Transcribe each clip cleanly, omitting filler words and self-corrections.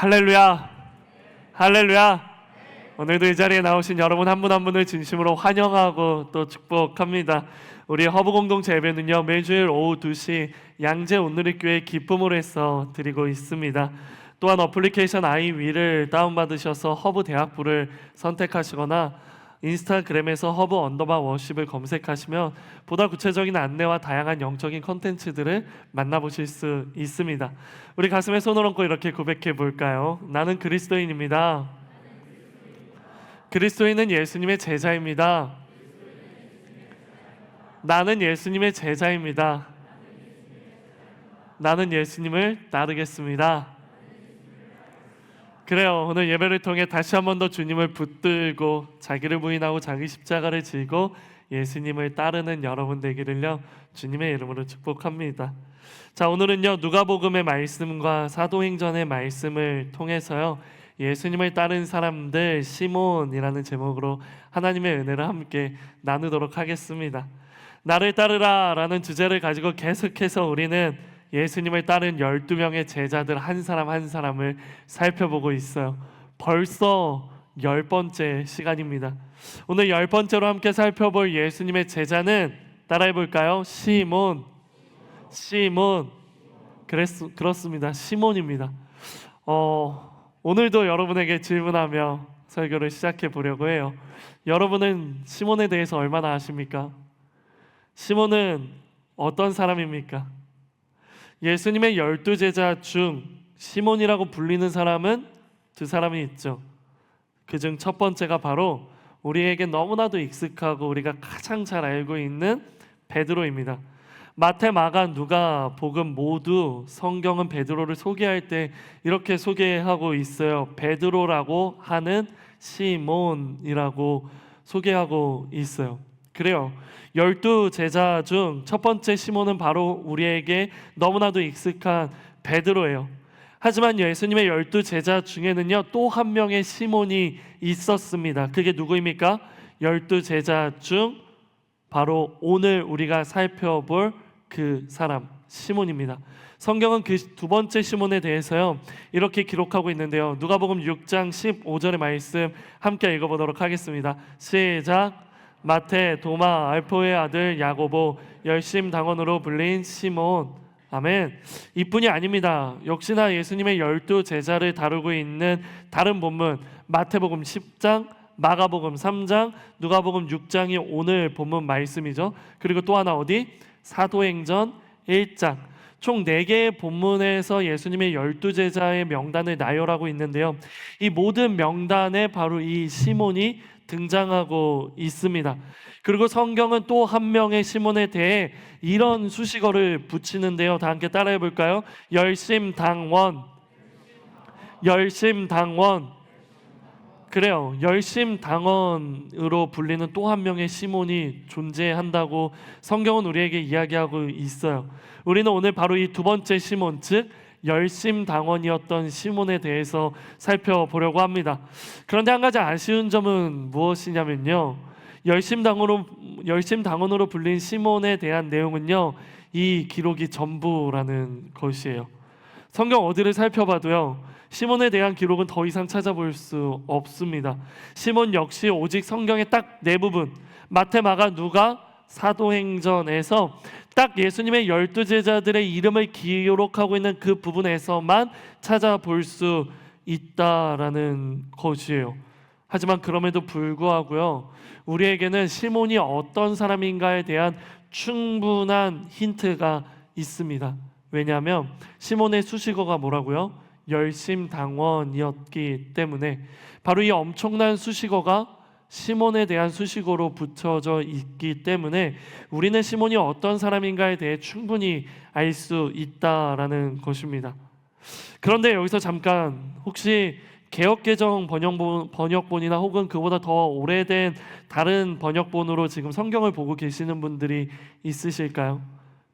할렐루야, 할렐루야. 오늘도 이 자리에 나오신 여러분 한 분 한 분을 진심으로 환영하고 또 축복합니다. 우리 허브 공동체 예배는요, 매주일 오후 2시 양재 온누리교회 기쁨으로 해서 드리고 있습니다. 또한 어플리케이션 아이위를 다운받으셔서 허브 대학부를 선택하시거나 인스타그램에서 허브 언더바 워십을 검색하시면 보다 구체적인 안내와 다양한 영적인 컨텐츠들을 만나보실 수 있습니다. 우리 가슴에 손을 얹고 이렇게 고백해 볼까요? 나는 그리스도인입니다. 그리스도인은 예수님의 제자입니다. 나는 예수님의 제자입니다. 나는 예수님을 따르겠습니다. 그래요. 오늘 예배를 통해 다시 한 번 더 주님을 붙들고 자기를 부인하고 자기 십자가를 지고 예수님을 따르는 여러분 되기를요, 주님의 이름으로 축복합니다. 자, 오늘은요, 누가복음의 말씀과 사도행전의 말씀을 통해서요, 예수님을 따른 사람들 시몬이라는 제목으로 하나님의 은혜를 함께 나누도록 하겠습니다. 나를 따르라 라는 주제를 가지고 계속해서 우리는 예수님을 따른 12명의 제자들 한 사람 한 사람을 살펴보고 있어요. 벌써 10번째 시간입니다. 오늘 10번째로 함께 살펴볼 예수님의 제자는 따라해 볼까요? 시몬. 그렇습니다. 시몬입니다. 오늘도 여러분에게 질문하며 설교를 시작해 보려고 해요. 여러분은 시몬에 대해서 얼마나 아십니까? 시몬은 어떤 사람입니까? 예수님의 12제자 중 시몬이라고 불리는 사람은 두 사람이 있죠. 그중 첫 번째가 바로 우리에게 너무나도 익숙하고 우리가 가장 잘 알고 있는 베드로입니다. 마태, 마가, 누가, 복음 모두 성경은 베드로를 소개할 때 이렇게 소개하고 있어요. 베드로라고 하는 시몬이라고 소개하고 있어요. 그래요. 12제자 중 첫 번째 시몬은 바로 우리에게 너무나도 익숙한 베드로예요. 하지만 예수님의 12제자 중에는요, 또 한 명의 시몬이 있었습니다. 그게 누구입니까? 12제자 중 바로 오늘 우리가 살펴볼 그 사람 시몬입니다. 성경은 그 두 번째 시몬에 대해서요, 이렇게 기록하고 있는데요. 누가복음 6장 15절의 말씀 함께 읽어보도록 하겠습니다. 시작. 마태, 도마, 알포의 아들 야고보, 열심당원으로 불린 시몬. 아멘. 이뿐이 아닙니다. 역시나 예수님의 12제자를 다루고 있는 다른 본문 마태복음 10장, 마가복음 3장, 누가복음 6장이 오늘 본문 말씀이죠. 그리고 또 하나 어디? 사도행전 1장. 총 4개의 본문에서 예수님의 12제자의 명단을 나열하고 있는데요, 이 모든 명단에 바로 이 시몬이 등장하고 있습니다. 그리고 성경은 또 한 명의 시몬에 대해 이런 수식어를 붙이는데요, 다 함께 따라해 볼까요? 열심당원. 그래요. 열심당원으로 불리는 또 한 명의 시몬이 존재한다고 성경은 우리에게 이야기하고 있어요. 우리는 오늘 바로 이 두 번째 시몬, 즉 열심당원이었던 시몬에 대해서 살펴보려고 합니다. 그런데 한 가지 아쉬운 점은 무엇이냐면요, 열심당원으로 불린 시몬에 대한 내용은요, 이 기록이 전부라는 것이에요. 성경 어디를 살펴봐도요, 시몬에 대한 기록은 더 이상 찾아볼 수 없습니다. 시몬 역시 오직 성경의 딱 4부분, 마태, 마가, 누가, 사도행전에서 딱 예수님의 12제자들의 이름을 기록하고 있는 그 부분에서만 찾아볼 수 있다라는 것이에요. 하지만 그럼에도 불구하고요, 우리에게는 시몬이 어떤 사람인가에 대한 충분한 힌트가 있습니다. 왜냐하면 시몬의 수식어가 뭐라고요? 열심당원이었기 때문에. 바로 이 엄청난 수식어가 시몬에 대한 수식어로 붙여져 있기 때문에 우리는 시몬이 어떤 사람인가에 대해 충분히 알 수 있다라는 것입니다. 그런데 여기서 잠깐, 혹시 개역개정 번역본이나 혹은 그보다 더 오래된 다른 번역본으로 지금 성경을 보고 계시는 분들이 있으실까요?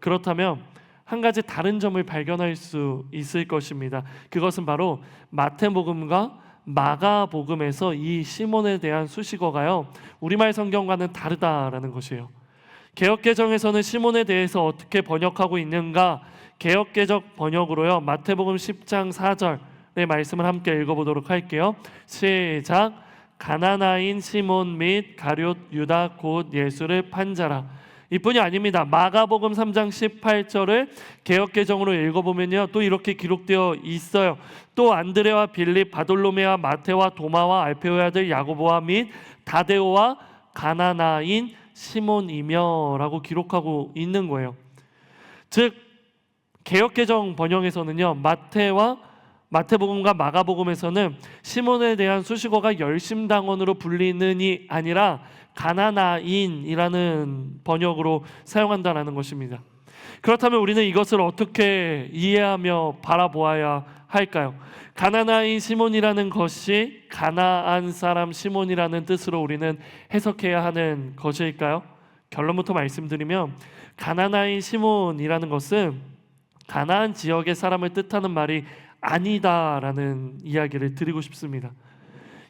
그렇다면 한 가지 다른 점을 발견할 수 있을 것입니다. 그것은 바로 마태복음과 마가복음에서 이 시몬에 대한 수식어가요, 우리말 성경과는 다르다라는 것이에요. 개역개정에서는 시몬에 대해서 어떻게 번역하고 있는가? 개역개정 번역으로요, 마태복음 10장 4절, 말씀을 함께 읽어보도록 할게요. 시작. 가나나인 시몬 및 가룟 유다 곧 예수를 판 자라. 이뿐이 아닙니다. 마가복음 3장 18절을 개역개정으로 읽어보면요, 또 이렇게 기록되어 있어요. 또 안드레와 빌립, 바돌로메와 마테와 도마와 알페오의 아들 야고보와 및 다데오와 가나나인 시몬이며 라고 기록하고 있는 거예요. 즉 개역개정 번역에서는요, 마태복음과 마가복음에서는 시몬에 대한 수식어가 열심당원으로 불리는이 아니라 가나나인이라는 번역으로 사용한다는 것입니다. 그렇다면 우리는 이것을 어떻게 이해하며 바라보아야 할까요? 가나나인 시몬이라는 것이 가나안 사람 시몬이라는 뜻으로 우리는 해석해야 하는 것일까요? 결론부터 말씀드리면 가나나인 시몬이라는 것은 가나안 지역의 사람을 뜻하는 말이 아니다라는 이야기를 드리고 싶습니다.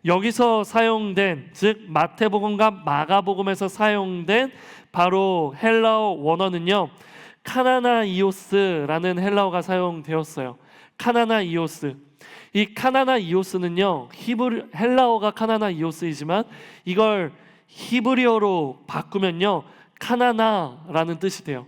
여기서 사용된, 즉 마태복음과 마가복음에서 사용된 바로 헬라어 원어는요, 카나나이오스라는 헬라어가 사용되었어요. 카나나이오스. 이 카나나이오스는요, 헬라어가 카나나이오스이지만 이걸 히브리어로 바꾸면요, 카나나라는 뜻이 돼요.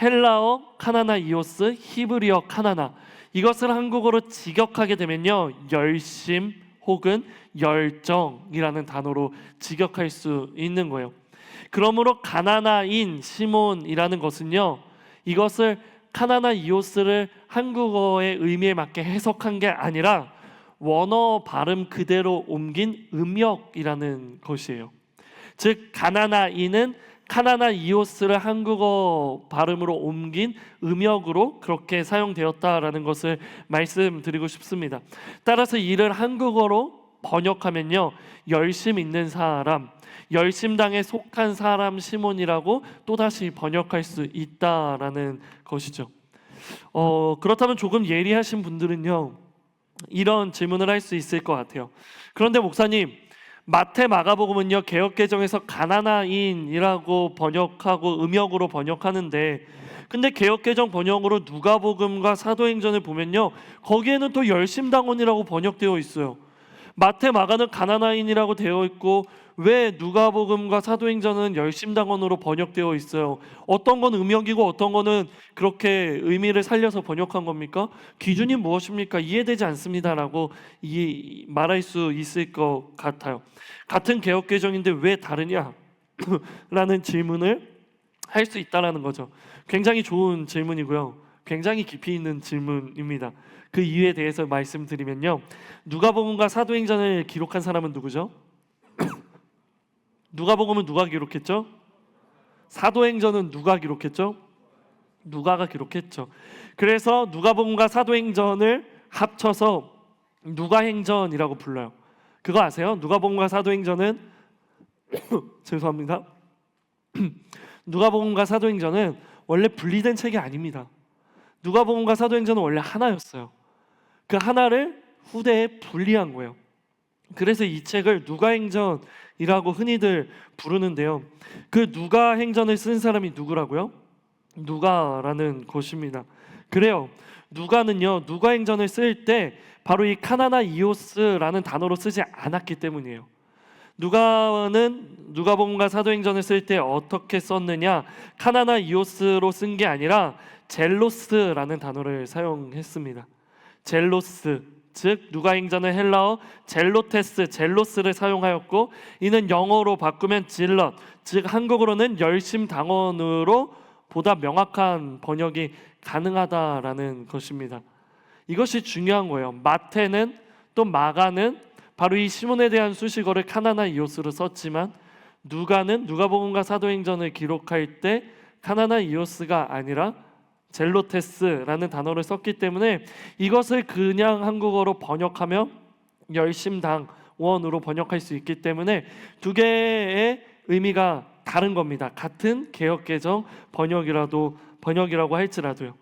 헬라어 카나나이오스, 히브리어 카나나. 이것을 한국어로 직역하게 되면요, 열심 혹은 열정이라는 단어로 직역할 수 있는 거예요. 그러므로 가나나인 시몬이라는 것은요, 이것을 카나나이오스를 한국어의 의미에 맞게 해석한 게 아니라 원어 발음 그대로 옮긴 음역이라는 것이에요. 즉 가나나인은 카나나이오스를 한국어 발음으로 옮긴 음역으로 그렇게 사용되었다라는 것을 말씀드리고 싶습니다. 따라서 이를 한국어로 번역하면요, 열심 있는 사람, 열심당에 속한 사람 시몬이라고 또다시 번역할 수 있다라는 것이죠. 그렇다면 조금 예리하신 분들은요, 이런 질문을 할 수 있을 것 같아요. 그런데 목사님, 마태 마가복음은요, 개역개정에서 가나나인이라고 번역하고 음역으로 번역하는데, 근데 개역개정 번역으로 누가복음과 사도행전을 보면요, 거기에는 또 열심당원이라고 번역되어 있어요. 마태 마가는 가나나인이라고 되어 있고 왜 누가복음과 사도행전은 열심당원으로 번역되어 있어요? 어떤 건 음역이고 어떤 거는 그렇게 의미를 살려서 번역한 겁니까? 기준이 무엇입니까? 이해되지 않습니다라고 말할 수 있을 것 같아요. 같은 개역개정인데 왜 다르냐? 라는 질문을 할 수 있다는 거죠. 굉장히 좋은 질문이고요, 굉장히 깊이 있는 질문입니다. 그 이유에 대해서 말씀드리면요, 누가복음과 사도행전을 기록한 사람은 누구죠? 누가복음은 누가 기록했죠? 사도행전은 누가 기록했죠? 누가가 기록했죠. 그래서 누가복음과 사도행전을 합쳐서 누가행전이라고 불러요. 그거 아세요? 누가복음과 사도행전은 죄송합니다. 누가복음과 사도행전은 원래 분리된 책이 아닙니다. 누가복음과 사도행전은 원래 하나였어요. 그 하나를 후대에 분리한 거예요. 그래서 이 책을 누가행전이라고 흔히들 부르는데요, 그 누가행전을 쓴 사람이 누구라고요? 누가라는 것입니다. 그래요, 누가는요, 누가행전을 쓸 때 바로 이 카나나이오스라는 단어로 쓰지 않았기 때문이에요. 누가는 누가복음과 사도행전을 쓸 때 어떻게 썼느냐, 카나나이오스로 쓴 게 아니라 젤로스라는 단어를 사용했습니다. 젤로스, 즉 누가행전은 헬라어 젤로스를 사용하였고, 이는 영어로 바꾸면 질럿, 즉 한국어로는 열심당원으로 보다 명확한 번역이 가능하다라는 것입니다. 이것이 중요한 거예요. 마태는 또 마가는 바로 이 시몬에 대한 수식어를 카나나이오스로 썼지만, 누가는 누가복음과 사도행전을 기록할 때 카나나이오스가 아니라 젤로테스라는 단어를 썼기 때문에 이것을 그냥 한국어로 번역하면 열심당원으로 번역할 수 있기 때문에 두 개의 의미가 다른 겁니다. 같은 개역개정 번역이라고 할지라도요.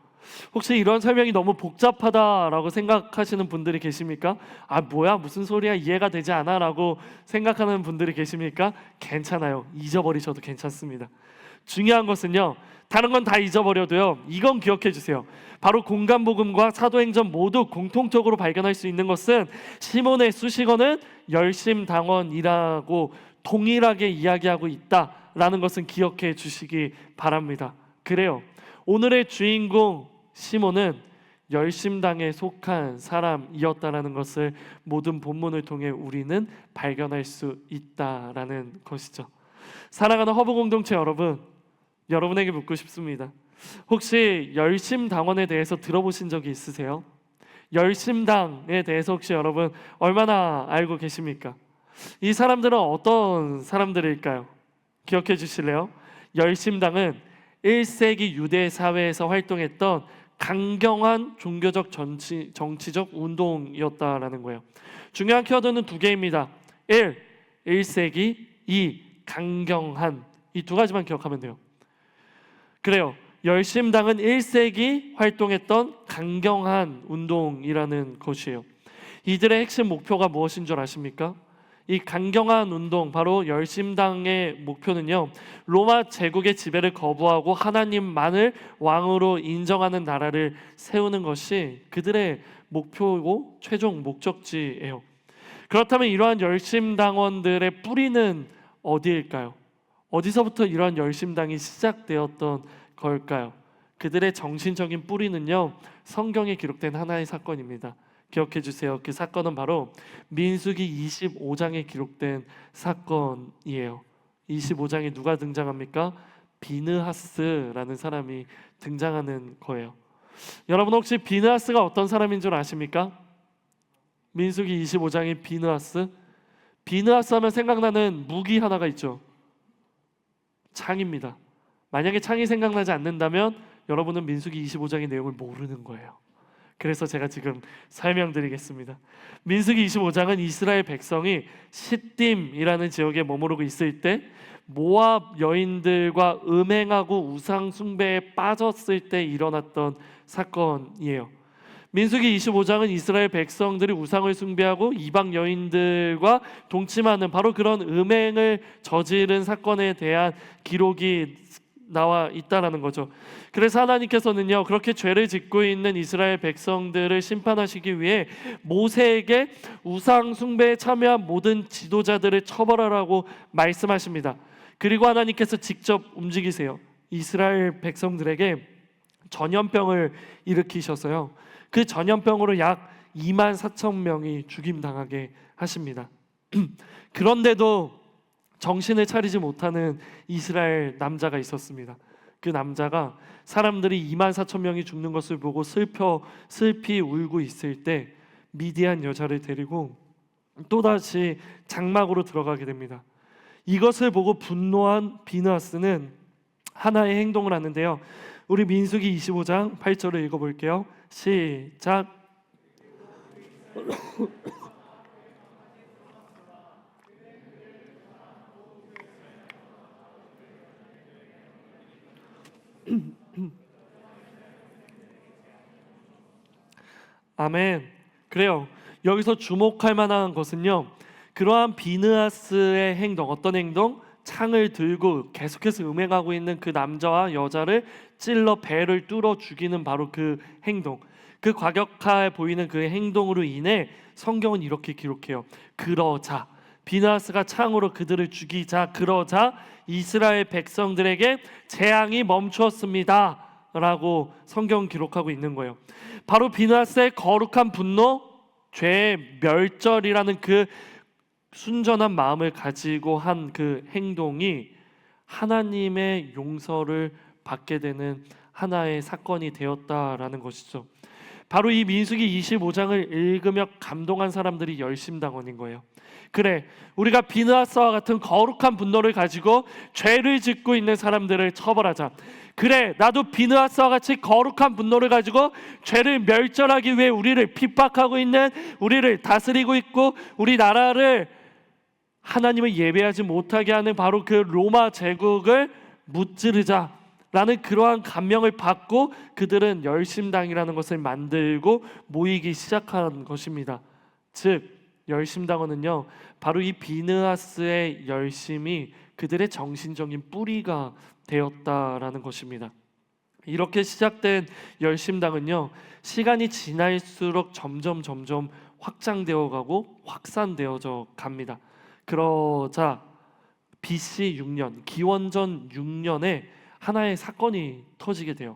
혹시 이런 설명이 너무 복잡하다라고 생각하시는 분들이 계십니까? 아 뭐야, 무슨 소리야, 이해가 되지 않아 라고 생각하는 분들이 계십니까? 괜찮아요. 잊어버리셔도 괜찮습니다. 중요한 것은요, 다른 건 다 잊어버려도요, 이건 기억해 주세요. 바로 공간복음과 사도행전 모두 공통적으로 발견할 수 있는 것은 시몬의 수식어는 열심당원이라고 동일하게 이야기하고 있다라는 것은 기억해 주시기 바랍니다. 그래요, 오늘의 주인공 시몬은 열심당에 속한 사람이었다라는 것을 모든 본문을 통해 우리는 발견할 수 있다라는 것이죠. 사랑하는 허브 공동체 여러분, 여러분에게 묻고 싶습니다. 혹시 열심당원에 대해서 들어보신 적이 있으세요? 열심당에 대해서 혹시 여러분 얼마나 알고 계십니까? 이 사람들은 어떤 사람들일까요? 기억해 주실래요? 열심당은 1세기 유대 사회에서 활동했던 강경한 종교적 정치적 운동이었다라는 거예요. 중요한 키워드는 두 개입니다. 1세기, 2, 강경한. 이 두 가지만 기억하면 돼요. 그래요, 열심당은 1세기 활동했던 강경한 운동이라는 것이에요. 이들의 핵심 목표가 무엇인 줄 아십니까? 이 강경한 운동, 바로 열심당의 목표는요, 로마 제국의 지배를 거부하고 하나님만을 왕으로 인정하는 나라를 세우는 것이 그들의 목표이고 최종 목적지예요. 그렇다면 이러한 열심당원들의 뿌리는 어디일까요? 어디서부터 이러한 열심당이 시작되었던 걸까요? 그들의 정신적인 뿌리는요, 성경에 기록된 하나의 사건입니다. 기억해 주세요. 그 사건은 바로 민수기 25장에 기록된 사건이에요. 25장에 누가 등장합니까? 비느하스라는 사람이 등장하는 거예요. 여러분 혹시 비느하스가 어떤 사람인 줄 아십니까? 민수기 25장의 비느하스. 비느하스 하면 생각나는 무기 하나가 있죠. 창입니다. 만약에 창이 생각나지 않는다면 여러분은 민수기 25장의 내용을 모르는 거예요. 그래서 제가 지금 설명드리겠습니다. 민수기 25장은 이스라엘 백성이 시딤이라는 지역에 머무르고 있을 때 모압 여인들과 음행하고 우상 숭배에 빠졌을 때 일어났던 사건이에요. 민수기 25장은 이스라엘 백성들이 우상을 숭배하고 이방 여인들과 동침하는 바로 그런 음행을 저지른 사건에 대한 기록이 나와 있다라는 거죠. 그래서 하나님께서는요, 그렇게 죄를 짓고 있는 이스라엘 백성들을 심판하시기 위해 모세에게 우상 숭배에 참여한 모든 지도자들을 처벌하라고 말씀하십니다. 그리고 하나님께서 직접 움직이세요. 이스라엘 백성들에게 전염병을 일으키셔서요, 그 전염병으로 약 2만 4천 명이 죽임당하게 하십니다. 그런데도 정신을 차리지 못하는 이스라엘 남자가 있었습니다. 그 남자가 사람들이 2만 4천 명이 죽는 것을 보고 슬피 울고 있을 때 미디안 여자를 데리고 또다시 장막으로 들어가게 됩니다. 이것을 보고 분노한 비느하스는 하나의 행동을 하는데요. 우리 민수기 25장 8절을 읽어볼게요. 시작. 아멘. 그래요, 여기서 주목할 만한 것은요, 그러한 비느하스의 행동, 어떤 행동? 창을 들고 계속해서 음행하고 있는 그 남자와 여자를 찔러 배를 뚫어 죽이는 바로 그 행동, 그 과격해 보이는 그 행동으로 인해 성경은 이렇게 기록해요. 그러자 비느하스가 창으로 그들을 죽이자, 그러자 이스라엘 백성들에게 재앙이 멈추었습니다 라고 성경 기록하고 있는 거예요. 바로 비느하스의 거룩한 분노, 죄의 멸절이라는 그 순전한 마음을 가지고 한 그 행동이 하나님의 용서를 받게 되는 하나의 사건이 되었다라는 것이죠. 바로 이 민수기 25장을 읽으며 감동한 사람들이 열심당원인 거예요. 그래, 우리가 비느하스와 같은 거룩한 분노를 가지고 죄를 짓고 있는 사람들을 처벌하자. 그래, 나도 비느하스와 같이 거룩한 분노를 가지고 죄를 멸절하기 위해 우리를 핍박하고 있는, 우리를 다스리고 있고 우리 나라를 하나님을 예배하지 못하게 하는 바로 그 로마 제국을 무찌르자라는 그러한 감명을 받고 그들은 열심당이라는 것을 만들고 모이기 시작한 것입니다. 즉 열심당원은요, 바로 이 비느하스의 열심이 그들의 정신적인 뿌리가 되었다라는 것입니다. 이렇게 시작된 열심당은요, 시간이 지날수록 점점 확장되어 가고 확산되어져 갑니다. 그러자 BC 6년, 기원전 6년에 하나의 사건이 터지게 돼요.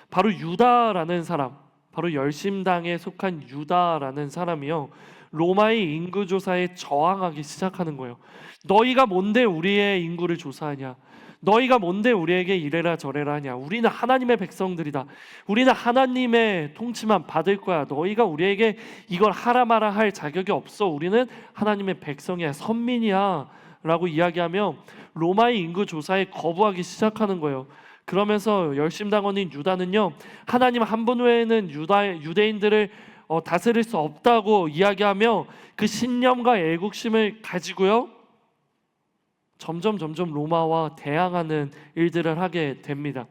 바로 유다라는 사람, 바로 열심당에 속한 유다라는 사람이요, 로마의 인구 조사에 저항하기 시작하는 거예요. 너희가 뭔데 우리의 인구를 조사하냐? 너희가 뭔데 우리에게 이래라 저래라 하냐? 우리는 하나님의 백성들이다. 우리는 하나님의 통치만 받을 거야. 너희가 우리에게 이걸 하라 마라 할 자격이 없어. 우리는 하나님의 백성이야, 선민이야 라고 이야기하며 로마의 인구 조사에 거부하기 시작하는 거예요. 그러면서 열심당원인 유다는요, 하나님 한 분 외에는 유대인들을 다스릴 수 없다고 이야기하며 그 신념과 애국심을 가지고요, 점점 로마와 대항하는 일들을 하게 됩니다.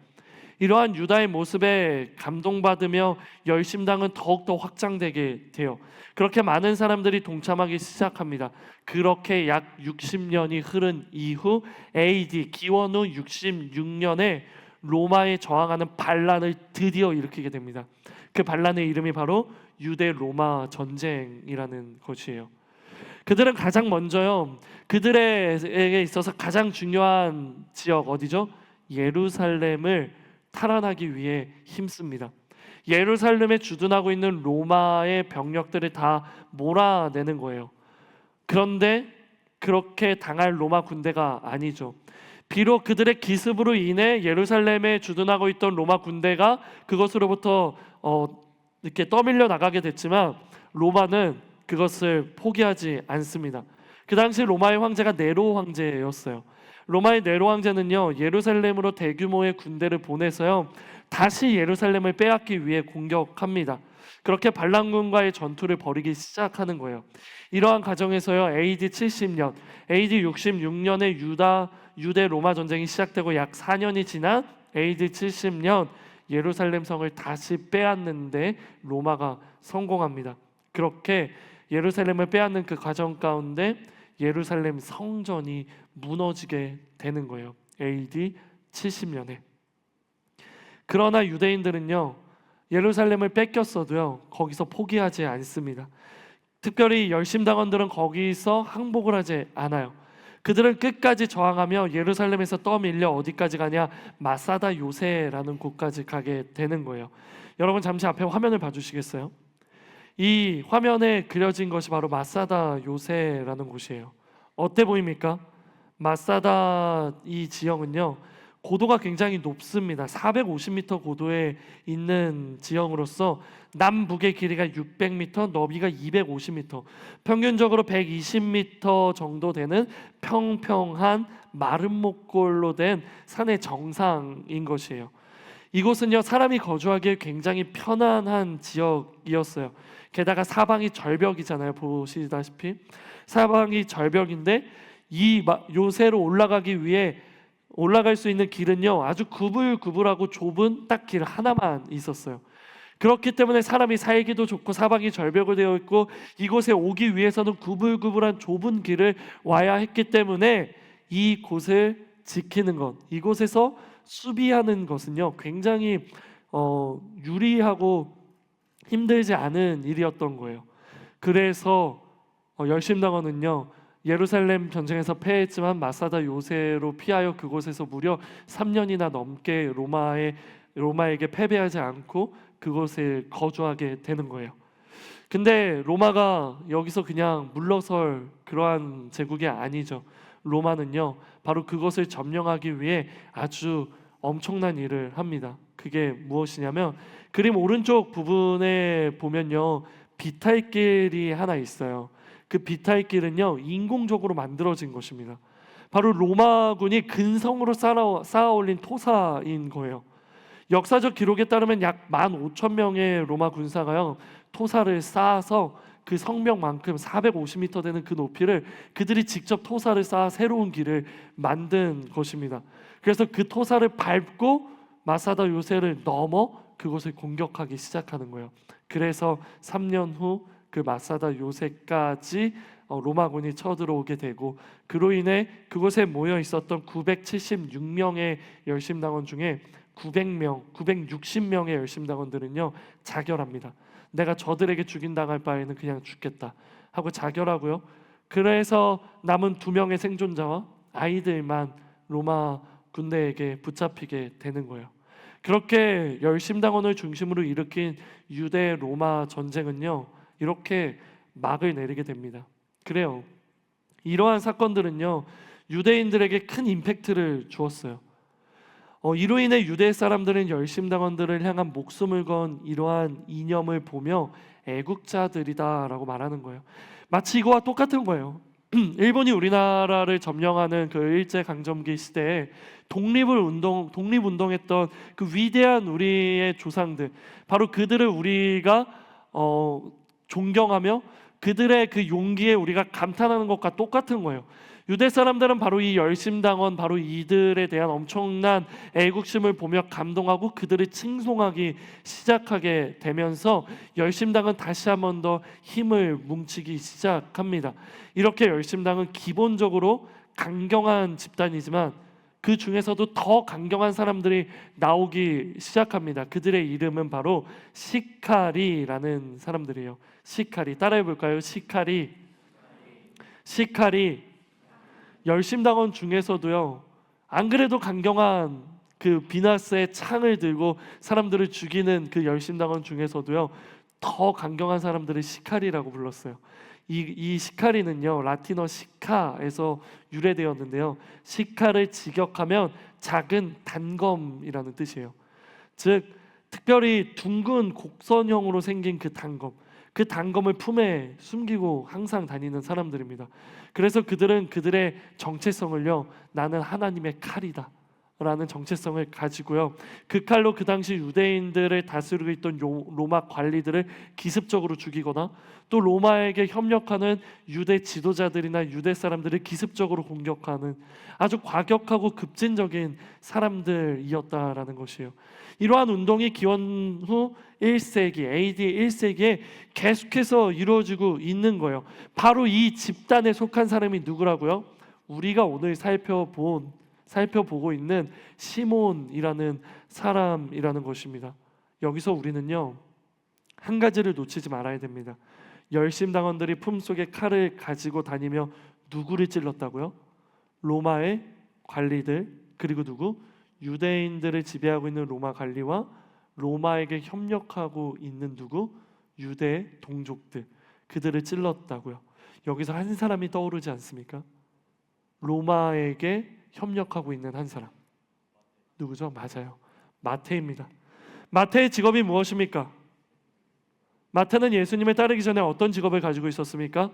이러한 유다의 모습에 감동받으며 열심당은 더욱더 확장되게 돼요. 그렇게 많은 사람들이 동참하기 시작합니다. 그렇게 약 60년이 흐른 이후 AD 기원 후 66년에 로마에 저항하는 반란을 드디어 일으키게 됩니다. 그 반란의 이름이 바로 유대 로마 전쟁이라는 것이에요. 그들은 가장 먼저요, 그들에게 있어서 가장 중요한 지역 어디죠? 예루살렘을 탈환하기 위해 힘씁니다. 예루살렘에 주둔하고 있는 로마의 병력들을 다 몰아내는 거예요. 그런데 그렇게 당할 로마 군대가 아니죠. 비록 그들의 기습으로 인해 예루살렘에 주둔하고 있던 로마 군대가 그것으로부터 이렇게 떠밀려 나가게 됐지만 로마는 그것을 포기하지 않습니다. 그 당시 로마의 황제가 네로 황제였어요. 로마의 네로 황제는요, 예루살렘으로 대규모의 군대를 보내서요, 다시 예루살렘을 빼앗기 위해 공격합니다. 그렇게 반란군과의 전투를 벌이기 시작하는 거예요. 이러한 과정에서요, AD 70년, AD 66년에 유대 로마 전쟁이 시작되고 약 4년이 지난 AD 70년 예루살렘 성을 다시 빼앗는데 로마가 성공합니다. 그렇게 예루살렘을 빼앗는 그 과정 가운데 예루살렘 성전이 무너지게 되는 거예요. AD 70년에. 그러나 유대인들은요, 예루살렘을 뺏겼어도요, 거기서 포기하지 않습니다. 특별히 열심당원들은 거기서 항복을 하지 않아요. 그들은 끝까지 저항하며 예루살렘에서 떠밀려 어디까지 가냐? 마사다 요새라는 곳까지 가게 되는 거예요. 여러분 잠시 앞에 화면을 봐주시겠어요? 이 화면에 그려진 것이 바로 마사다 요새라는 곳이에요. 어때 보입니까? 마사다 이 지형은요, 고도가 굉장히 높습니다. 450m 고도에 있는 지형으로서 남북의 길이가 600m, 너비가 250m, 평균적으로 120m 정도 되는 평평한 마른 목골로 된 산의 정상인 것이에요. 이곳은요, 사람이 거주하기에 굉장히 편안한 지역이었어요. 게다가 사방이 절벽이잖아요. 보시다시피 사방이 절벽인데 이 요새로 올라가기 위해 올라갈 수 있는 길은요, 아주 구불구불하고 좁은 딱 길 하나만 있었어요. 그렇기 때문에 사람이 살기도 좋고 사방이 절벽으로 되어 있고 이곳에 오기 위해서는 구불구불한 좁은 길을 와야 했기 때문에 이 곳을 지키는 것, 이곳에서 수비하는 것은요, 굉장히 유리하고 힘들지 않은 일이었던 거예요. 그래서 열심당원은요, 예루살렘 전쟁에서 패했지만 마사다 요새로 피하여 그곳에서 무려 3년이나 넘게 로마에게 패배하지 않고 그곳에 거주하게 되는 거예요. 근데 로마가 여기서 그냥 물러설 그러한 제국이 아니죠. 로마는요, 바로 그것을 점령하기 위해 아주 엄청난 일을 합니다. 그게 무엇이냐면 그림 오른쪽 부분에 보면요, 비탈길이 하나 있어요. 그 비탈길은요, 인공적으로 만들어진 것입니다. 바로 로마군이 근성으로 쌓아 올린 토사인 거예요. 역사적 기록에 따르면 약 15,000명의 로마 군사가요, 토사를 쌓아서 그 성벽만큼 450m 되는 그 높이를 그들이 직접 토사를 쌓아 새로운 길을 만든 것입니다. 그래서 그 토사를 밟고 마사다 요새를 넘어 그곳을 공격하기 시작하는 거예요. 그래서 3년 후 그 마사다 요새까지 로마군이 쳐들어오게 되고, 그로 인해 그곳에 모여 있었던 976명의 열심당원 중에 960명의 열심당원들은요 자결합니다. 내가 저들에게 죽임당할 바에는 그냥 죽겠다 하고 자결하고요. 그래서 남은 2명의 생존자와 아이들만 로마 군대에게 붙잡히게 되는 거예요. 그렇게 열심당원을 중심으로 일으킨 유대 로마 전쟁은요 이렇게 막을 내리게 됩니다. 그래요. 이러한 사건들은요 유대인들에게 큰 임팩트를 주었어요. 이로 인해 유대 사람들은 열심당원들을 향한 목숨을 건 이러한 이념을 보며 애국자들이다라고 말하는 거예요. 마치 이거와 똑같은 거예요. 일본이 우리나라를 점령하는 그 일제 강점기 시대에 독립운동했던 그 위대한 우리의 조상들, 바로 그들을 우리가 존경하며 그들의 그 용기에 우리가 감탄하는 것과 똑같은 거예요. 유대 사람들은 바로 이 열심당원, 바로 이들에 대한 엄청난 애국심을 보며 감동하고 그들을 칭송하기 시작하게 되면서 열심당은 다시 한 번 더 힘을 뭉치기 시작합니다. 이렇게 열심당은 기본적으로 강경한 집단이지만 그 중에서도 더 강경한 사람들이 나오기 시작합니다. 그들의 이름은 바로 시카리라는 사람들이에요. 시카리, 따라해 볼까요? 시카리. 열심당원 중에서도요 안 그래도 강경한 그 비나스의 창을 들고 사람들을 죽이는 그 열심당원 중에서도요 더 강경한 사람들을 시카리라고 불렀어요. 이 시카리는요 라틴어 시카에서 유래되었는데요, 시카를 직역하면 작은 단검이라는 뜻이에요. 즉 특별히 둥근 곡선형으로 생긴 그 단검을 품에 숨기고 항상 다니는 사람들입니다. 그래서 그들은 그들의 정체성을요 나는 하나님의 칼이다 라는 정체성을 가지고요, 그 칼로 그 당시 유대인들을 다스리고 있던 로마 관리들을 기습적으로 죽이거나 또 로마에게 협력하는 유대 지도자들이나 유대 사람들을 기습적으로 공격하는 아주 과격하고 급진적인 사람들이었다라는 것이에요. 이러한 운동이 기원 후 1세기 AD 1세기에 계속해서 이루어지고 있는 거예요. 바로 이 집단에 속한 사람이 누구라고요? 우리가 오늘 살펴보고 있는 시몬이라는 사람이라는 것입니다. 여기서 우리는요 한 가지를 놓치지 말아야 됩니다. 열심당원들이 품속에 칼을 가지고 다니며 누구를 찔렀다고요? 로마의 관리들, 그리고 누구? 유대인들을 지배하고 있는 로마 관리와 로마에게 협력하고 있는 누구? 유대 동족들, 그들을 찔렀다고요. 여기서 한 사람이 떠오르지 않습니까? 로마에게 협력하고 있는 한 사람, 누구죠? 맞아요, 마태입니다. 마태의 직업이 무엇입니까? 마태는 예수님을 따르기 전에 어떤 직업을 가지고 있었습니까?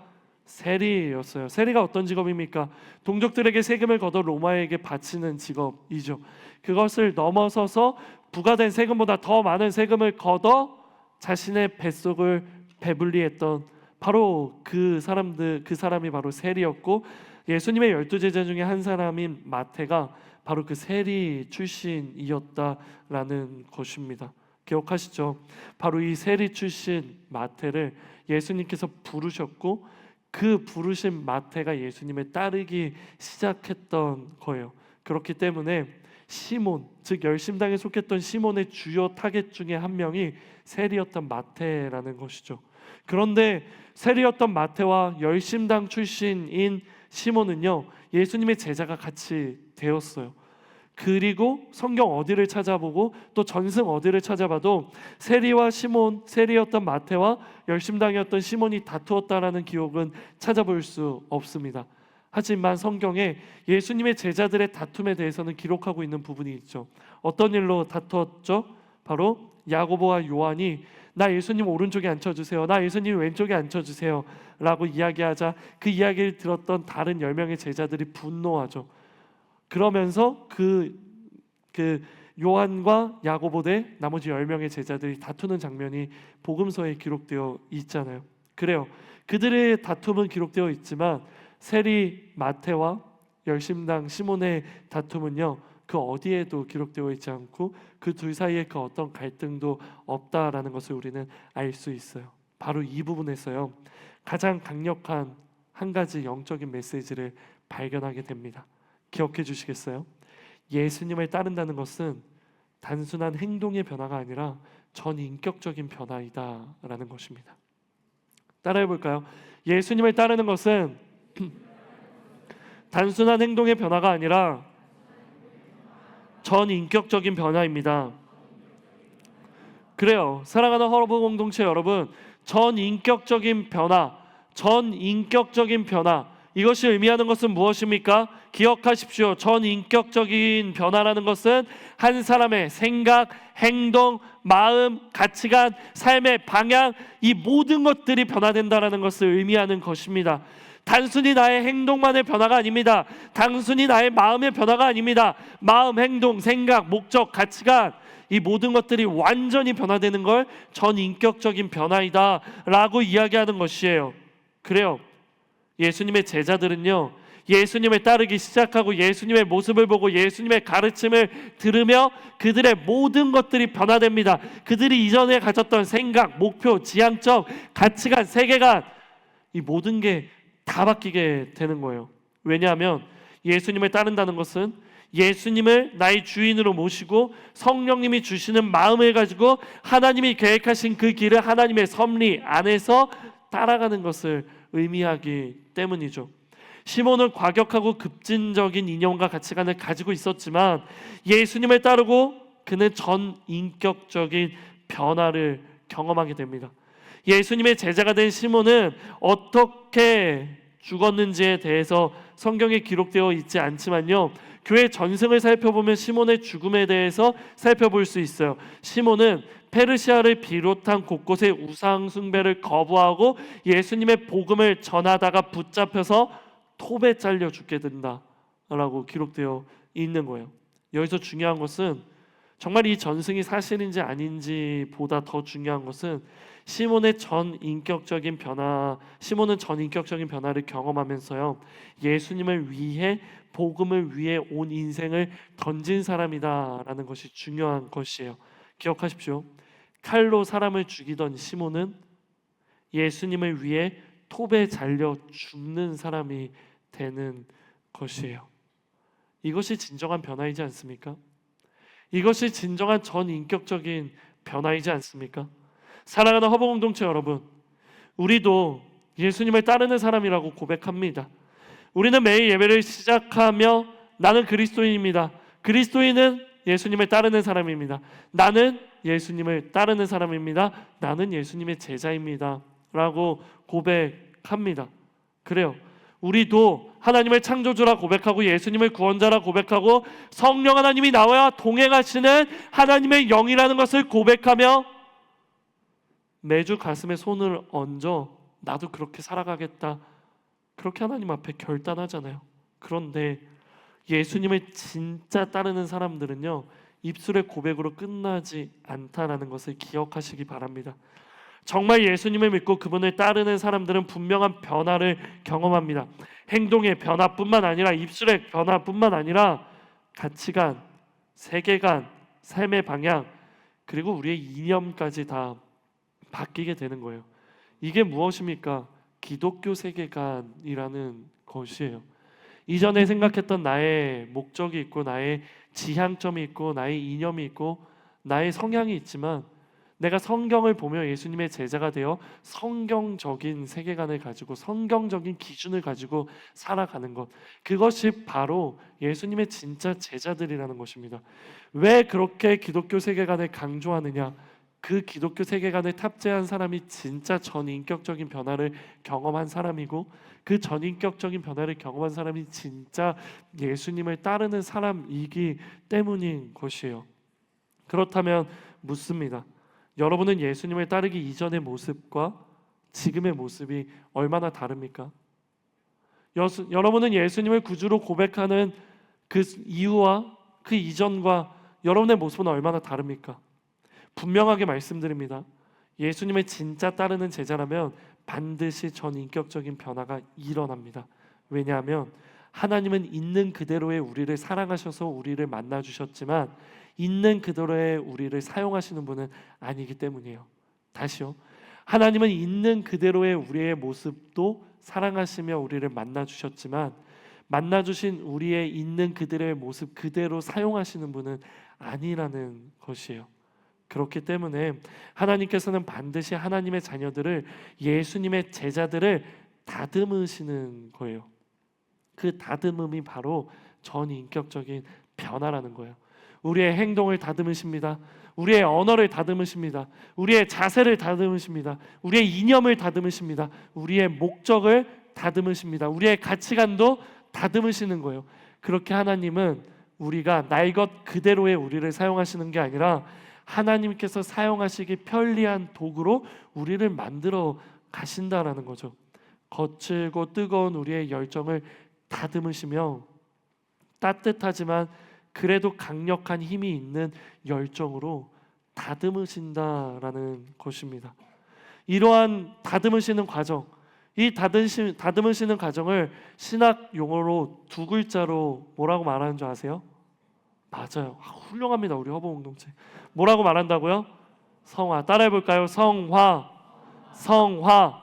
세리였어요. 세리가 어떤 직업입니까? 동족들에게 세금을 걷어 로마에게 바치는 직업이죠. 그것을 넘어서서 부과된 세금보다 더 많은 세금을 걷어 자신의 뱃속을 배불리했던 바로 그 사람이 바로 세리였고, 예수님의 12제자 중에 한 사람인 마태가 바로 그 세리 출신이었다라는 것입니다. 기억하시죠? 바로 이 세리 출신 마태를 예수님께서 부르셨고 그 부르신 마태가 예수님을 따르기 시작했던 거예요. 그렇기 때문에 시몬, 즉 열심당에 속했던 시몬의 주요 타겟 중에 한 명이 세리였던 마태라는 것이죠. 그런데 세리였던 마태와 열심당 출신인 시몬은요 예수님의 제자가 같이 되었어요. 그리고 성경 어디를 찾아보고 또 전승 어디를 찾아봐도 세리와 시몬, 세리였던 마태와 열심당이었던 시몬이 다투었다라는 기록은 찾아볼 수 없습니다. 하지만 성경에 예수님의 제자들의 다툼에 대해서는 기록하고 있는 부분이 있죠. 어떤 일로 다투었죠? 바로 야고보와 요한이 나 예수님 오른쪽에 앉혀주세요, 나 예수님 왼쪽에 앉혀주세요 라고 이야기하자 그 이야기를 들었던 다른 10명의 제자들이 분노하죠. 그러면서 그 요한과 야고보 대 나머지 10명의 제자들이 다투는 장면이 복음서에 기록되어 있잖아요. 그래요, 그들의 다툼은 기록되어 있지만 세리 마태와 열심당 시몬의 다툼은요 그 어디에도 기록되어 있지 않고 그 둘 사이에 그 어떤 갈등도 없다라는 것을 우리는 알 수 있어요. 바로 이 부분에서요 가장 강력한 한 가지 영적인 메시지를 발견하게 됩니다. 기억해 주시겠어요? 예수님을 따른다는 것은 단순한 행동의 변화가 아니라 전인격적인 변화이다라는 것입니다. 따라해 볼까요? 예수님을 따르는 것은 단순한 행동의 변화가 아니라 전인격적인 변화입니다. 그래요. 사랑하는 허브 공동체 여러분, 전인격적인 변화, 이것이 의미하는 것은 무엇입니까? 기억하십시오. 전인격적인 변화라는 것은 한 사람의 생각, 행동, 마음, 가치관, 삶의 방향, 이 모든 것들이 변화된다는 것을 의미하는 것입니다. 단순히 나의 행동만의 변화가 아닙니다. 단순히 나의 마음의 변화가 아닙니다. 마음, 행동, 생각, 목적, 가치관, 이 모든 것들이 완전히 변화되는 걸 전인격적인 변화이다 라고 이야기하는 것이에요. 그래요. 예수님의 제자들은요, 예수님을 따르기 시작하고 예수님의 모습을 보고 예수님의 가르침을 들으며 그들의 모든 것들이 변화됩니다. 그들이 이전에 가졌던 생각, 목표, 지향점, 가치관, 세계관, 이 모든 게 다 바뀌게 되는 거예요. 왜냐하면 예수님을 따른다는 것은 예수님을 나의 주인으로 모시고 성령님이 주시는 마음을 가지고 하나님이 계획하신 그 길을 하나님의 섭리 안에서 따라가는 것을 의미하기 때문이죠. 시몬은 과격하고 급진적인 이념과 가치관을 가지고 있었지만 예수님을 따르고 그는 전인격적인 변화를 경험하게 됩니다. 예수님의 제자가 된 시몬은 어떻게 죽었는지에 대해서 성경에 기록되어 있지 않지만요, 교회 전승을 살펴보면 시몬의 죽음에 대해서 살펴볼 수 있어요. 시몬은 페르시아를 비롯한 곳곳의 우상 숭배를 거부하고 예수님의 복음을 전하다가 붙잡혀서 톱에 잘려 죽게 된다라고 기록되어 있는 거예요. 여기서 중요한 것은 정말 이 전승이 사실인지 아닌지 보다 더 중요한 것은 시몬은 전인격적인 변화를 경험하면서요, 예수님을 위해 복음을 위해 온 인생을 던진 사람이다라는 것이 중요한 것이에요. 기억하십시오. 칼로 사람을 죽이던 시몬은 예수님을 위해 톱에 잘려 죽는 사람이 되는 것이에요. 이것이 진정한 변화이지 않습니까? 이것이 진정한 전인격적인 변화이지 않습니까? 사랑하는 허브 공동체 여러분, 우리도 예수님을 따르는 사람이라고 고백합니다. 우리는 매일 예배를 시작하며 나는 그리스도인입니다. 그리스도인은 예수님을 따르는 사람입니다. 나는 예수님을 따르는 사람입니다. 나는 예수님의 제자입니다 라고 고백합니다. 그래요. 우리도 하나님을 창조주라 고백하고 예수님을 구원자라 고백하고 성령 하나님이 나와 동행하시는 하나님의 영이라는 것을 고백하며 매주 가슴에 손을 얹어 나도 그렇게 살아가겠다, 그렇게 하나님 앞에 결단하잖아요. 그런데 예수님을 진짜 따르는 사람들은요, 입술의 고백으로 끝나지 않다라는 것을 기억하시기 바랍니다. 정말 예수님을 믿고 그분을 따르는 사람들은 분명한 변화를 경험합니다. 행동의 변화뿐만 아니라 입술의 변화뿐만 아니라 가치관, 세계관, 삶의 방향, 그리고 우리의 이념까지 다 바뀌게 되는 거예요. 이게 무엇입니까? 기독교 세계관이라는 것이에요. 이전에 생각했던 나의 목적이 있고 나의 지향점이 있고 나의 이념이 있고 나의 성향이 있지만 내가 성경을 보며 예수님의 제자가 되어 성경적인 세계관을 가지고 성경적인 기준을 가지고 살아가는 것, 그것이 바로 예수님의 진짜 제자들이라는 것입니다. 왜 그렇게 기독교 세계관을 강조하느냐? 그 기독교 세계관을 탑재한 사람이 진짜 전인격적인 변화를 경험한 사람이고 그 전인격적인 변화를 경험한 사람이 진짜 예수님을 따르는 사람이기 때문인 것이에요. 그렇다면 묻습니다. 여러분은 예수님을 따르기 이전의 모습과 지금의 모습이 얼마나 다릅니까? 여러분은 예수님을 구주로 고백하는 그 이후와 그 이전과 여러분의 모습은 얼마나 다릅니까? 분명하게 말씀드립니다. 예수님을 진짜 따르는 제자라면 반드시 전인격적인 변화가 일어납니다. 왜냐하면 하나님은 있는 그대로의 우리를 사랑하셔서 우리를 만나 주셨지만 있는 그대로의 우리를 사용하시는 분은 아니기 때문이에요. 다시요. 하나님은 있는 그대로의 우리의 모습도 사랑하시며 우리를 만나 주셨지만 만나 주신 우리의 있는 그들의 모습 그대로 사용하시는 분은 아니라는 것이에요. 그렇기 때문에 하나님께서는 반드시 하나님의 자녀들을, 예수님의 제자들을 다듬으시는 거예요. 그 다듬음이 바로 전인격적인 변화라는 거예요. 우리의 행동을 다듬으십니다. 우리의 언어를 다듬으십니다. 우리의 자세를 다듬으십니다. 우리의 이념을 다듬으십니다. 우리의 목적을 다듬으십니다. 우리의 가치관도 다듬으시는 거예요. 그렇게 하나님은 우리가 날 것 그대로의 우리를 사용하시는 게 아니라 하나님께서 사용하시기 편리한 도구로 우리를 만들어 가신다라는 거죠. 거칠고 뜨거운 우리의 열정을 다듬으시며 따뜻하지만 그래도 강력한 힘이 있는 열정으로 다듬으신다라는 것입니다. 이러한 다듬으시는 과정, 이 다듬으시는 과정을 신학 용어로 두 글자로 뭐라고 말하는 줄 아세요? 맞아요. 훌륭합니다. 우리 허봉 공동체. 뭐라고 말한다고요? 성화. 따라해볼까요? 성화. 성화.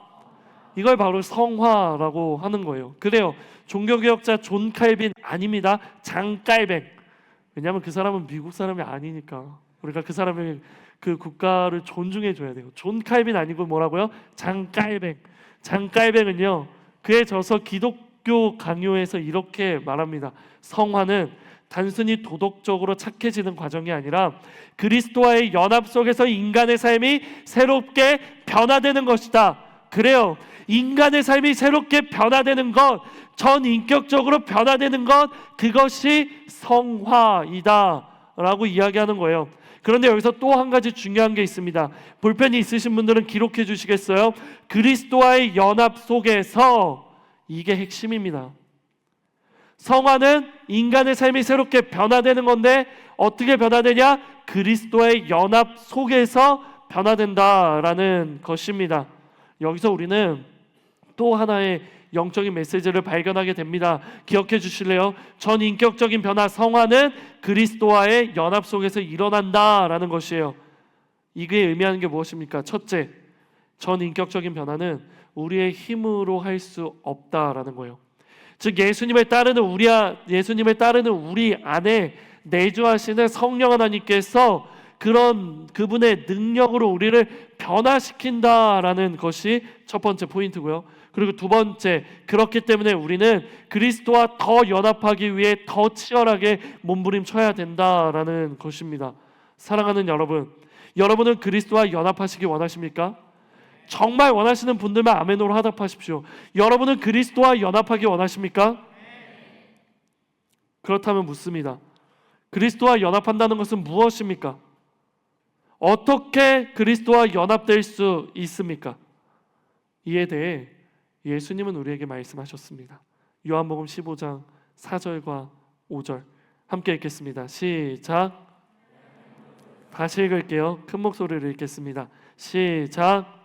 이걸 바로 성화라고 하는 거예요. 그래요. 종교개혁자 존 칼빈 아닙니다. 장 깔뱅. 왜냐하면 그 사람은 미국 사람이 아니니까 우리가 그 사람의 그 국가를 존중해 줘야 돼요. 존 칼빈 아니고 뭐라고요? 장 깔뱅. 장 깔뱅은요, 그의 저서 기독교 강요에서 이렇게 말합니다. 성화는 단순히 도덕적으로 착해지는 과정이 아니라 그리스도와의 연합 속에서 인간의 삶이 새롭게 변화되는 것이다. 그래요. 인간의 삶이 새롭게 변화되는 것, 전인격적으로 변화되는 것, 그것이 성화이다 라고 이야기하는 거예요. 그런데 여기서 또 한 가지 중요한 게 있습니다. 볼펜이 있으신 분들은 기록해 주시겠어요? 그리스도와의 연합 속에서, 이게 핵심입니다. 성화는 인간의 삶이 새롭게 변화되는 건데 어떻게 변화되냐? 그리스도의 연합 속에서 변화된다라는 것입니다. 여기서 우리는 또 하나의 영적인 메시지를 발견하게 됩니다. 기억해 주실래요? 전인격적인 변화, 성화는 그리스도와의 연합 속에서 일어난다라는 것이에요. 이게 의미하는 게 무엇입니까? 첫째, 전인격적인 변화는 우리의 힘으로 할 수 없다라는 거예요. 즉 예수님을 따르는 우리 안에 내주하시는 성령 하나님께서 그분의 능력으로 우리를 변화시킨다라는 것이 첫 번째 포인트고요. 그리고 두 번째, 그렇기 때문에 우리는 그리스도와 더 연합하기 위해 더 치열하게 몸부림쳐야 된다라는 것입니다. 사랑하는 여러분, 여러분은 그리스도와 연합하시기 원하십니까? 정말 원하시는 분들만 아멘으로 화답하십시오. 여러분은 그리스도와 연합하기 원하십니까? 그렇다면 묻습니다. 그리스도와 연합한다는 것은 무엇입니까? 어떻게 그리스도와 연합될 수 있습니까? 이에 대해 예수님은 우리에게 말씀하셨습니다. 요한복음 15장 4절과 5절 함께 읽겠습니다. 시작. 다시 읽을게요. 큰 목소리로 읽겠습니다. 시작.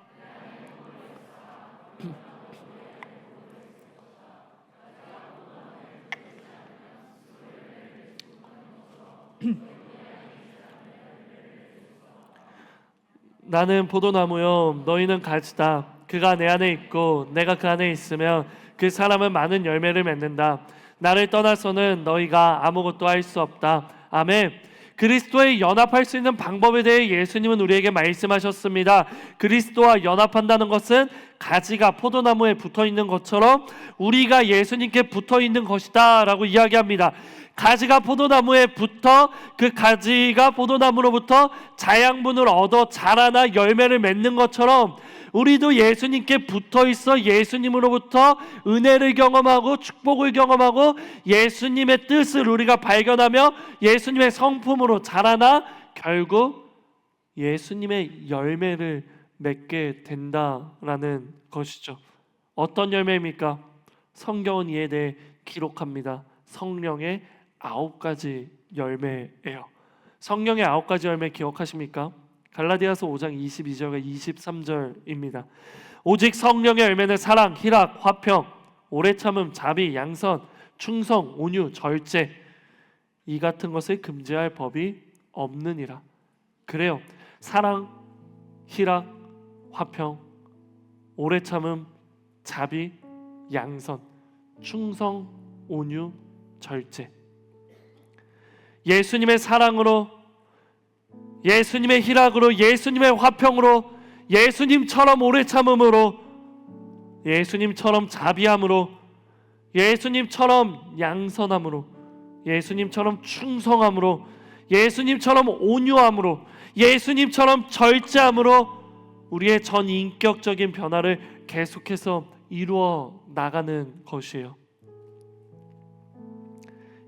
나는 포도나무요 너희는 가지다. 그가 내 안에 있고 내가 그 안에 있으면 그 사람은 많은 열매를 맺는다. 나를 떠나서는 너희가 아무것도 할 수 없다. 아멘. 그리스도에 연합할 수 있는 방법에 대해 예수님은 우리에게 말씀하셨습니다. 그리스도와 연합한다는 것은 가지가 포도나무에 붙어 있는 것처럼 우리가 예수님께 붙어 있는 것이다 라고 이야기합니다. 가지가 포도나무에 붙어 그 가지가 포도나무로부터 자양분을 얻어 자라나 열매를 맺는 것처럼 우리도 예수님께 붙어 있어 예수님으로부터 은혜를 경험하고 축복을 경험하고 예수님의 뜻을 우리가 발견하며 예수님의 성품으로 자라나 결국 예수님의 열매를 맺게 된다라는 것이죠. 어떤 열매입니까? 성경은 이에 대해 기록합니다. 성령의 9가지 열매예요. 성령의 9가지 열매 기억하십니까? 갈라디아서 5장 22절과 23절입니다. 오직 성령의 열매는 사랑, 희락, 화평, 오래 참음, 자비, 양선, 충성, 온유, 절제, 이 같은 것을 금지할 법이 없느니라. 그래요. 사랑, 희락, 화평, 오래 참음, 자비, 양선, 충성, 온유, 절제. 예수님의 사랑으로, 예수님의 희락으로, 예수님의 화평으로, 예수님처럼 오래 참음으로, 예수님처럼 자비함으로, 예수님처럼 양선함으로, 예수님처럼 충성함으로, 예수님처럼 온유함으로, 예수님처럼 절제함으로 우리의 전 인격적인 변화를 계속해서 이루어 나가는 것이에요.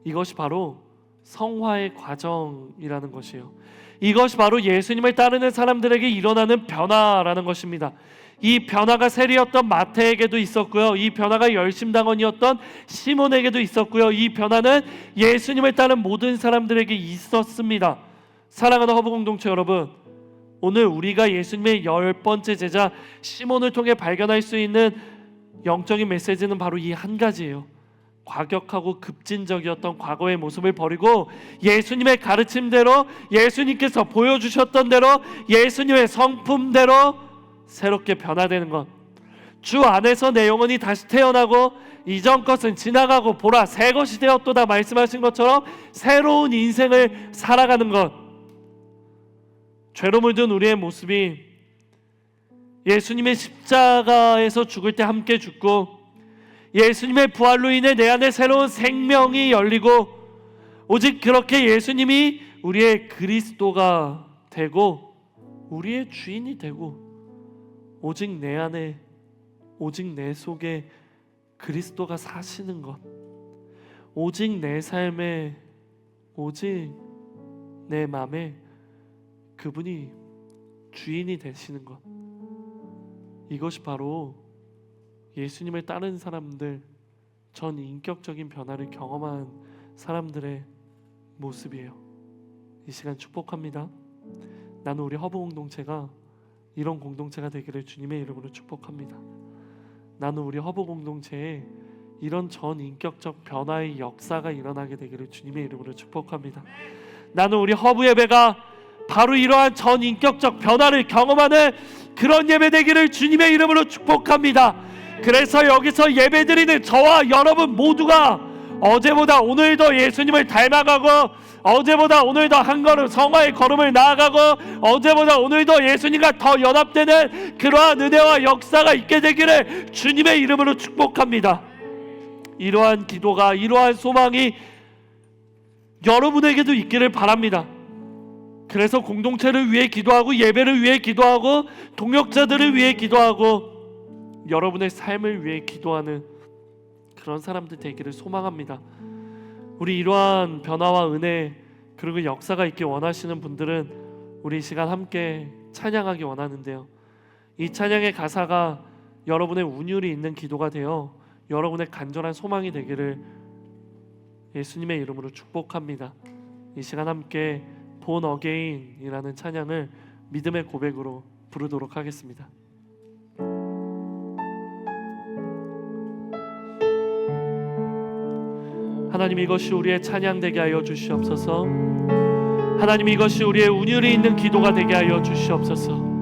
이것이 바로 성화의 과정이라는 것이에요. 이것이 바로 예수님을 따르는 사람들에게 일어나는 변화라는 것입니다. 이 변화가 세리였던 마태에게도 있었고요, 이 변화가 열심당원이었던 시몬에게도 있었고요, 이 변화는 예수님을 따른 모든 사람들에게 있었습니다. 사랑하는 허브 공동체 여러분, 오늘 우리가 예수님의 10번째 제자 시몬을 통해 발견할 수 있는 영적인 메시지는 바로 이 한 가지예요. 과격하고 급진적이었던 과거의 모습을 버리고 예수님의 가르침대로, 예수님께서 보여주셨던 대로, 예수님의 성품대로 새롭게 변화되는 것. 주 안에서 내 영혼이 다시 태어나고 이전 것은 지나가고 보라 새 것이 되었도다 말씀하신 것처럼 새로운 인생을 살아가는 것. 죄로 물든 우리의 모습이 예수님의 십자가에서 죽을 때 함께 죽고 예수님의 부활로 인해 내 안에 새로운 생명이 열리고 오직 그렇게 예수님이 우리의 그리스도가 되고 우리의 주인이 되고 오직 내 안에, 오직 내 속에 그리스도가 사시는 것, 오직 내 삶에, 오직 내 마음에 그분이 주인이 되시는 것. 이것이 바로 예수님을 따르는 사람들, 전 인격적인 변화를 경험한 사람들의 모습이에요. 이 시간 축복합니다. 나는 우리 허브 공동체가 이런 공동체가 되기를 주님의 이름으로 축복합니다. 나는 우리 허브 공동체에 이런 전 인격적 변화의 역사가 일어나게 되기를 주님의 이름으로 축복합니다. 나는 우리 허브 예배가 바로 이러한 전 인격적 변화를 경험하는 그런 예배 되기를 주님의 이름으로 축복합니다. 그래서 여기서 예배드리는 저와 여러분 모두가 어제보다 오늘 더 예수님을 닮아가고, 어제보다 오늘 더 한 걸음 성화의 걸음을 나아가고, 어제보다 오늘 더 예수님과 더 연합되는 그러한 은혜와 역사가 있게 되기를 주님의 이름으로 축복합니다. 이러한 기도가, 이러한 소망이 여러분에게도 있기를 바랍니다. 그래서 공동체를 위해 기도하고, 예배를 위해 기도하고, 동역자들을 위해 기도하고, 여러분의 삶을 위해 기도하는 그런 사람들 되기를 소망합니다. 우리 이러한 변화와 은혜 그리고 역사가 있길 원하시는 분들은 우리 이 시간 함께 찬양하기 원하는데요, 이 찬양의 가사가 여러분의 운율이 있는 기도가 되어 여러분의 간절한 소망이 되기를 예수님의 이름으로 축복합니다. 이 시간 함께 Born Again이라는 찬양을 믿음의 고백으로 부르도록 하겠습니다. 하나님, 이것이 우리의 찬양 되게 하여 주시옵소서. 하나님, 이것이 우리의 운율이 있는 기도가 되게 하여 주시옵소서.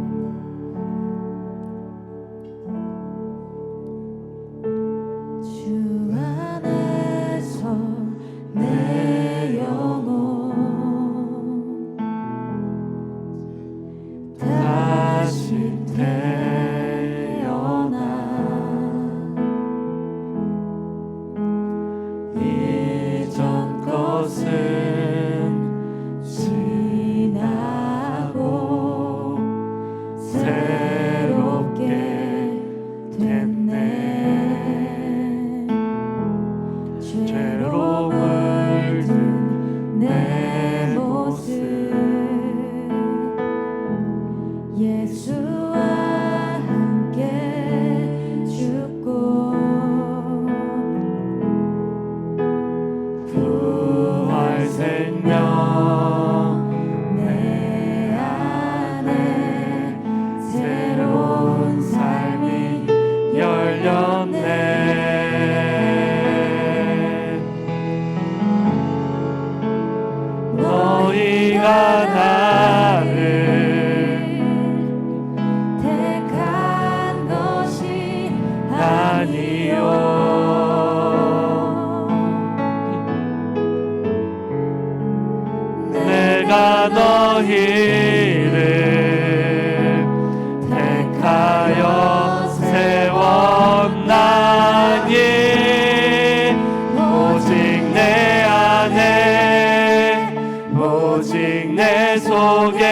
내 속에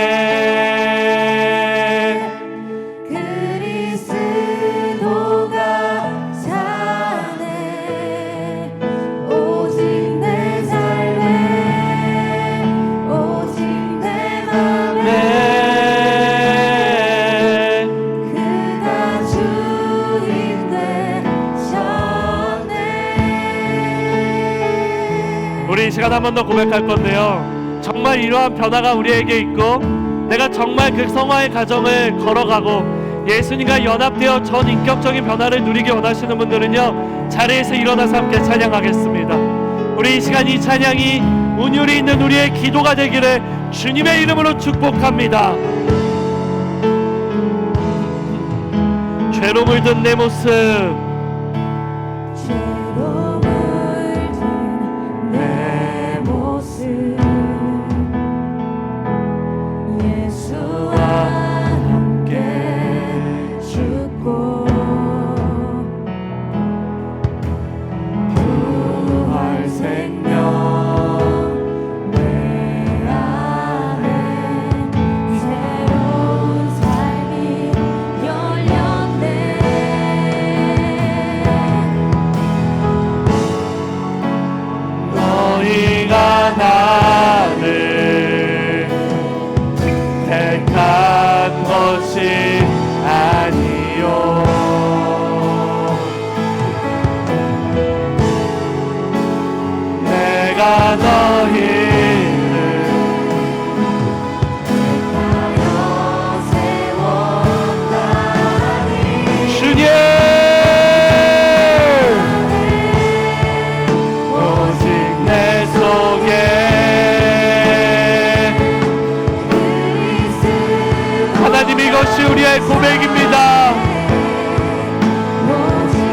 그리스도가 사네. 오직 내 삶에 오직 내 맘에 그가 주인 되셨네. 우리 이 시간 한 번 더 고백할 건데요, 정말 이러한 변화가 우리에게 있고 내가 정말 그 성화의 과정을 걸어가고 예수님과 연합되어 전 인격적인 변화를 누리기 원하시는 분들은요, 자리에서 일어나서 함께 찬양하겠습니다. 우리 이 시간 이 찬양이 운율이 있는 우리의 기도가 되기를 주님의 이름으로 축복합니다. 죄로 물든 내 모습, 죄로 물든 내 모습 예수와 함께 죽고 부활 생명 내 안에 새로운 삶이 열렸네. 너희가 나를 택한 것이 아니요 내가 너희를 하여 세웠다니. 주님 오직 내 속에 하나님, 이것이 우리의 고백입니다.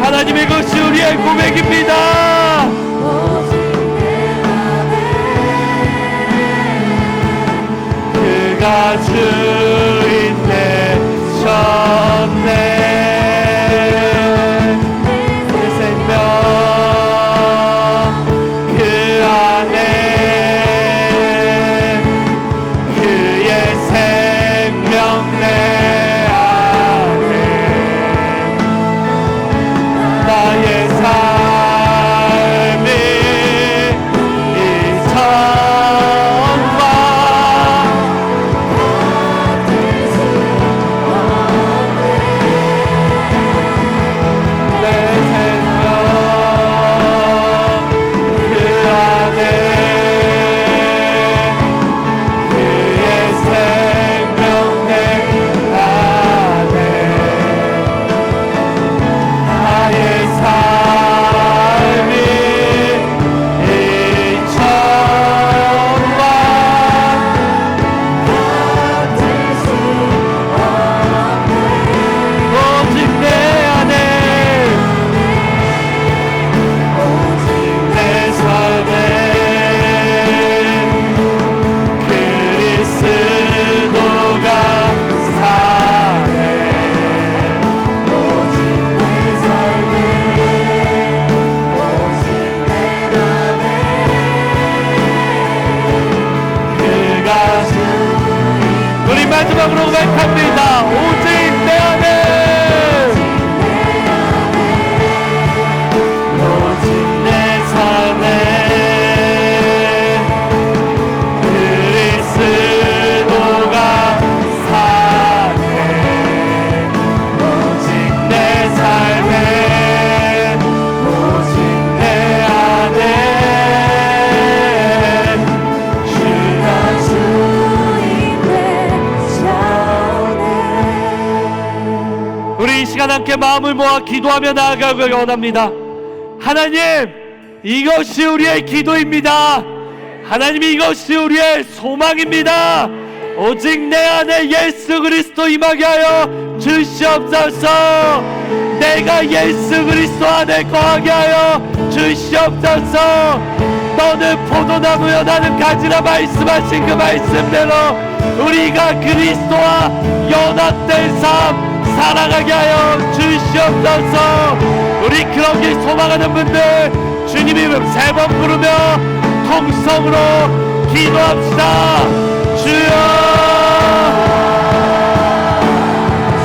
하나님, 이것이 우리의 고백입니다. 그가 주인 되셨네. 내 생명 그 안에 그의 생명 내 안에 나의 삶이 이전과 내 생명 그 안에 그의 생명 내 안에 나의 삶이 이전과 오직 내 안에 내 삶에 그리스도가 사네. 오직 내 삶에 오직 내 맘에 그가 우리 마지막으로 고백합니다. 오직 내 안에 오직 내 삶에 그리스도가 사네. 오직 내 삶에 오직 내 안에 주가 주인 되셨네. 우리 이 시간 함께 마음을 모아 기도하며 나아가길 원합니다. 하나님, 이것이 우리의 기도입니다. 하나님, 이것이 우리의 소망입니다. 오직 내 안에 예수 그리스도 임하게 하여 주시옵소서. 내가 예수 그리스도 안에 거하게 하여 주시옵소서. 너는 포도나무여 나는 가지라 말씀하신 그 말씀대로 우리가 그리스도와 연합된 삶 살아가게 하여 주시옵소서. 우리 그러길 소망하는 분들 주님 이름 세 번 부르며 통성으로 기도합시다.